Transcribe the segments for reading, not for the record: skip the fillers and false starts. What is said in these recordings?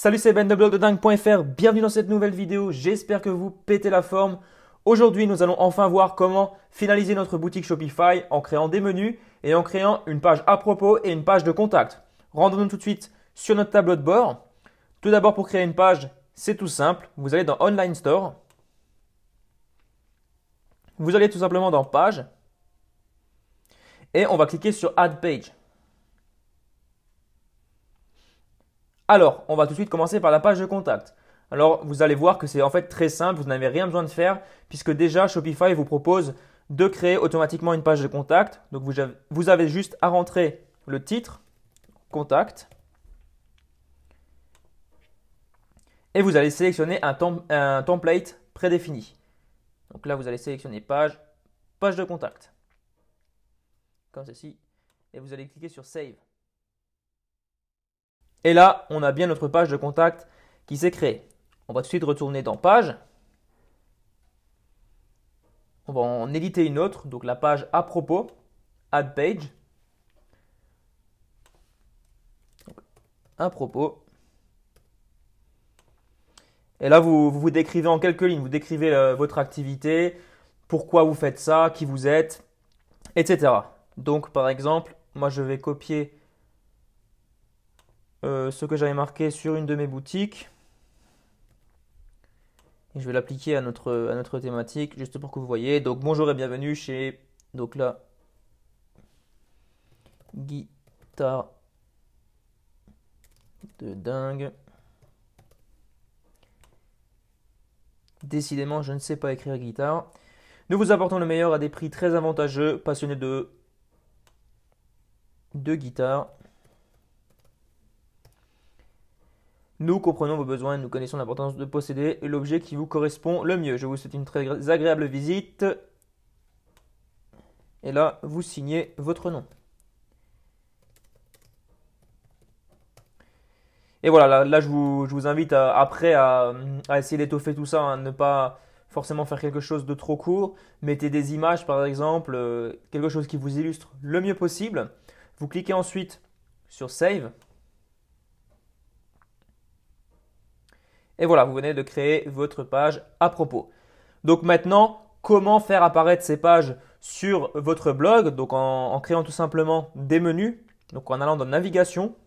Salut, c'est Ben de blogdedingue.fr, bienvenue dans cette nouvelle vidéo, j'espère que vous pétez la forme. Aujourd'hui, nous allons enfin voir comment finaliser notre boutique Shopify en créant des menus et en créant une page à propos et une page de contact. Rendons-nous tout de suite sur notre tableau de bord. Tout d'abord, pour créer une page, c'est tout simple, vous allez dans Online Store. Vous allez tout simplement dans Page et on va cliquer sur Add Page. Alors, on va tout de suite commencer par la page de contact. Alors, vous allez voir que c'est en fait très simple, vous n'avez rien besoin de faire puisque déjà Shopify vous propose de créer automatiquement une page de contact. Donc, vous avez juste à rentrer le titre, contact, et vous allez sélectionner un template prédéfini. Donc là, vous allez sélectionner page de contact, comme ceci, et vous allez cliquer sur Save. Et là, on a bien notre page de contact qui s'est créée. On va tout de suite retourner dans Page. On va en éditer une autre, donc la page à propos, Add Page. Donc, à propos. Et là, vous décrivez en quelques lignes, vous décrivez votre activité, pourquoi vous faites ça, qui vous êtes, etc. Donc, par exemple, moi, je vais copier ce que j'avais marqué sur une de mes boutiques. Et je vais l'appliquer à notre thématique, juste pour que vous voyez. Donc, bonjour et bienvenue chez, donc là, guitare de dingue. Décidément, je ne sais pas écrire guitare. Nous vous apportons le meilleur à des prix très avantageux, passionnés de guitare. Nous comprenons vos besoins et nous connaissons l'importance de posséder l'objet qui vous correspond le mieux. Je vous souhaite une très agréable visite. Et là, vous signez votre nom. Et voilà, là je vous invite après à essayer d'étoffer tout ça, hein, ne pas forcément faire quelque chose de trop court. Mettez des images par exemple, quelque chose qui vous illustre le mieux possible. Vous cliquez ensuite sur Save. Et voilà, vous venez de créer votre page à propos. Donc maintenant, comment faire apparaître ces pages sur votre blog? Donc en créant tout simplement des menus. Donc en allant dans Navigation.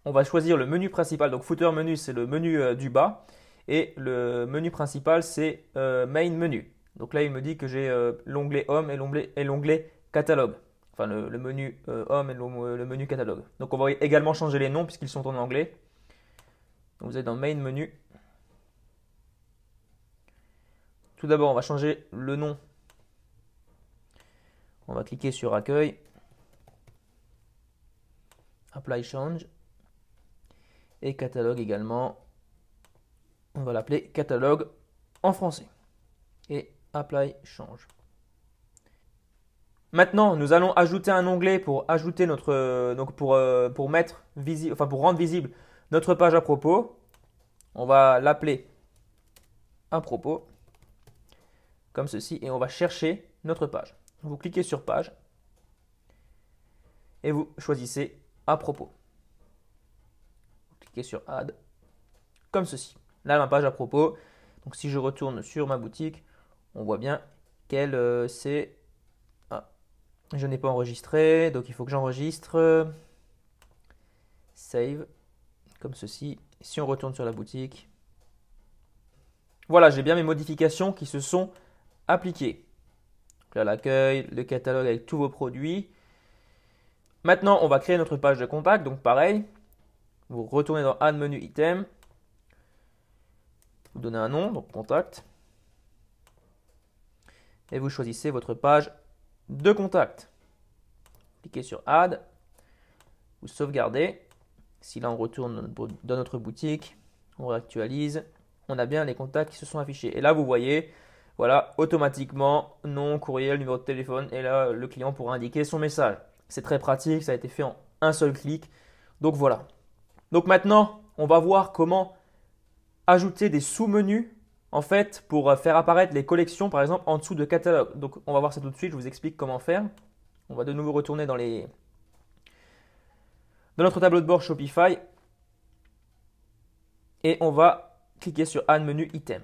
On va choisir le menu principal. Donc Footer Menu, c'est le menu du bas. Et le menu principal, c'est Main Menu. Donc là, il me dit que j'ai l'onglet Home et l'onglet Catalogue. Enfin, le menu Home et le menu Catalogue. Donc on va également changer les noms puisqu'ils sont en anglais. Donc vous êtes dans Main Menu. Tout d'abord, on va changer le nom. On va cliquer sur Accueil. Apply Change. Et Catalogue également. On va l'appeler Catalogue en français. Et Apply Change. Maintenant, nous allons ajouter un onglet pour ajouter pour mettre visible, enfin pour rendre visible notre page à propos. On va l'appeler à propos, comme ceci, et on va chercher notre page. Vous cliquez sur Page et vous choisissez à propos. Vous cliquez sur Add, comme ceci. Là, ma page à propos. Donc, si je retourne sur ma boutique, on voit bien qu'elle c'est. Je n'ai pas enregistré, donc il faut que j'enregistre. Save, comme ceci. Si on retourne sur la boutique, voilà, j'ai bien mes modifications qui se sont appliquées. Donc là, l'accueil, le catalogue avec tous vos produits. Maintenant, on va créer notre page de contact. Donc pareil, vous retournez dans Add Menu Item. Vous donnez un nom, donc contact. Et vous choisissez votre page de contact. Cliquez sur Add, vous sauvegardez. Si là on retourne dans notre boutique, on réactualise, on a bien les contacts qui se sont affichés. Et là vous voyez, voilà, automatiquement, nom, courriel, numéro de téléphone, et là le client pourra indiquer son message. C'est très pratique, ça a été fait en un seul clic. Donc voilà. Donc maintenant, on va voir comment ajouter des sous-menus en fait, pour faire apparaître les collections, par exemple, en dessous de catalogue. Donc, on va voir ça tout de suite. Je vous explique comment faire. On va de nouveau retourner dans notre tableau de bord Shopify et on va cliquer sur Add menu item.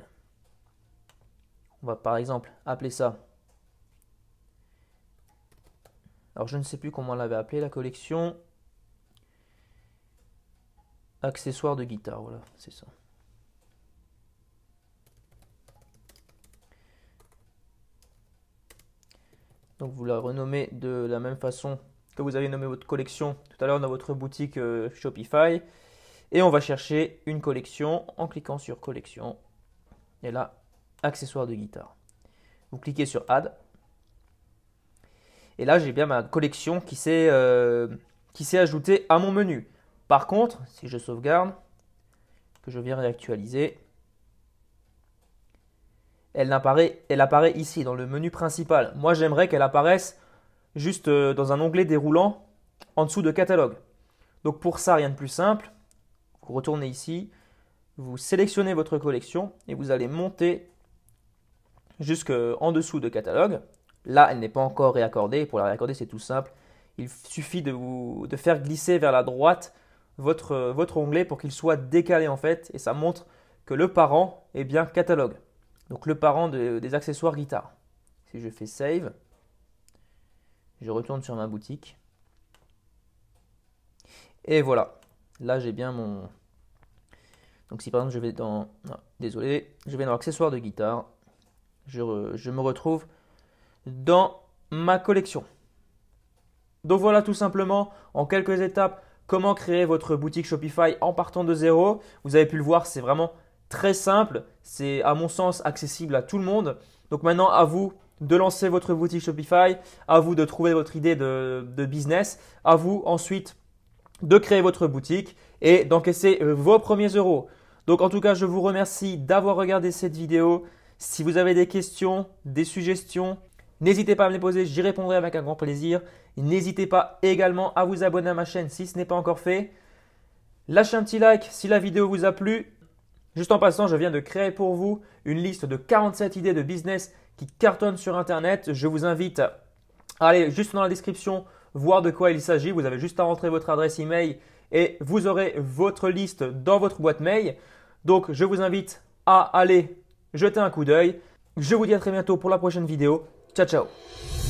On va par exemple appeler ça. Alors je ne sais plus comment on l'avait appelé la collection. Accessoires de guitare, voilà, c'est ça. Donc vous la renommez de la même façon que vous avez nommé votre collection tout à l'heure dans votre boutique Shopify. Et on va chercher une collection en cliquant sur collection. Et là, accessoires de guitare. Vous cliquez sur Add. Et là, j'ai bien ma collection qui s'est ajoutée à mon menu. Par contre, si je sauvegarde, que je viens réactualiser, elle apparaît ici dans le menu principal. Moi, j'aimerais qu'elle apparaisse juste dans un onglet déroulant en dessous de catalogue. Donc pour ça, rien de plus simple. Vous retournez ici, vous sélectionnez votre collection et vous allez monter jusqu'en dessous de catalogue. Là, elle n'est pas encore réaccordée. Pour la réaccorder, c'est tout simple. Il suffit de faire glisser vers la droite votre onglet pour qu'il soit décalé en fait. Et ça montre que le parent est bien catalogue. Donc le parent des accessoires guitare. Si je fais Save, je retourne sur ma boutique. Et voilà. Là, j'ai bien mon… Donc si par exemple je vais dans… Non, désolé. Je vais dans accessoires de guitare. Je me retrouve dans ma collection. Donc voilà tout simplement en quelques étapes comment créer votre boutique Shopify en partant de zéro. Vous avez pu le voir, c'est vraiment très simple. C'est à mon sens accessible à tout le monde. Donc maintenant à vous de lancer votre boutique Shopify, à vous de trouver votre idée de business, à vous ensuite de créer votre boutique et d'encaisser vos premiers euros. Donc en tout cas, je vous remercie d'avoir regardé cette vidéo. Si vous avez des questions, des suggestions, n'hésitez pas à me les poser, j'y répondrai avec un grand plaisir. N'hésitez pas également à vous abonner à ma chaîne si ce n'est pas encore fait. Lâchez un petit like si la vidéo vous a plu. Juste en passant, je viens de créer pour vous une liste de 47 idées de business qui cartonnent sur Internet. Je vous invite à aller juste dans la description voir de quoi il s'agit. Vous avez juste à rentrer votre adresse email et vous aurez votre liste dans votre boîte mail. Donc, je vous invite à aller jeter un coup d'œil. Je vous dis à très bientôt pour la prochaine vidéo. Ciao, ciao!